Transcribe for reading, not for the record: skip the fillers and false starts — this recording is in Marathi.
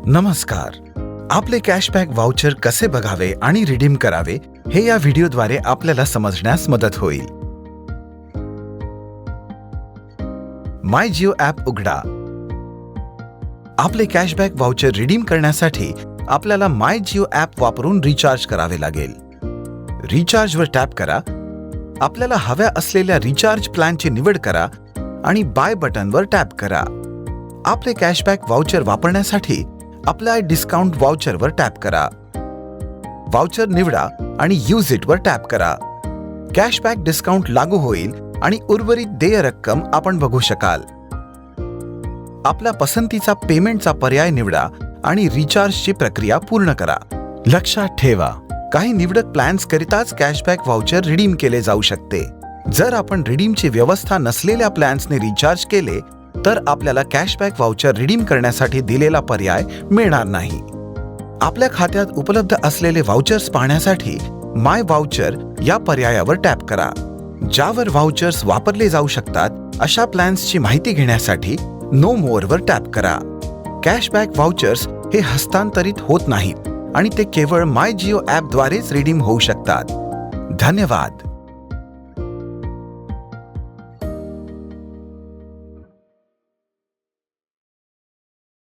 नमस्कार. आपले कॅशबॅक व्हाउचर कसे बघावे आणि रिडीम करावे हे या व्हिडिओद्वारे आपल्याला समजण्यास मदत होईल. माय जिओ ॲप उघडा. आपले कॅशबॅक व्हाउचर रिडीम करण्यासाठी आपल्याला माय जिओ ॲप वापरून रिचार्ज करावे लागेल. रिचार्जवर टॅप करा. आपल्याला हव्या असलेल्या रिचार्ज प्लॅनची निवड करा आणि बाय बटनवर टॅप करा. आपले कॅशबॅक व्हाउचर वापरण्यासाठी अप्लाय डिस्काउंट व्हाउचरवर टॅप करा. व्हाउचर निवडा आणि यूज इट वर टॅप करा. कॅशबॅक डिस्काउंट लागू होईल आणि उर्वरित देय रक्कम आपण बघू शकाल. आपल्या पसंतीचा पेमेंटचा पर्याय निवडा आणि रिचार्जची प्रक्रिया पूर्ण करा. लक्षात ठेवा, काही निवडक प्लॅन्स करिताच कॅशबॅक व्हाउचर रिडीम केले जाऊ शकते. जर आपण रिडीमची व्यवस्था नसलेल्या प्लॅन्सने रिचार्ज केले तर आपल्याला कॅशबॅक व्हाउचर रिडीम करण्यासाठी दिलेला पर्याय मिळणार नाही. आपल्या खात्यात उपलब्ध असलेले व्हाउचर्स पाहण्यासाठी माय व्हाउचर या पर्यायावर टॅप करा. ज्यावर व्हाउचर्स वापरले जाऊ शकतात अशा प्लॅन्सची माहिती घेण्यासाठी नो मोअरवर टॅप करा. कॅशबॅक व्हाउचर्स हे हस्तांतरित होत नाहीत आणि ते केवळ माय जिओ ॲपद्वारेच रिडीम होऊ शकतात. धन्यवाद.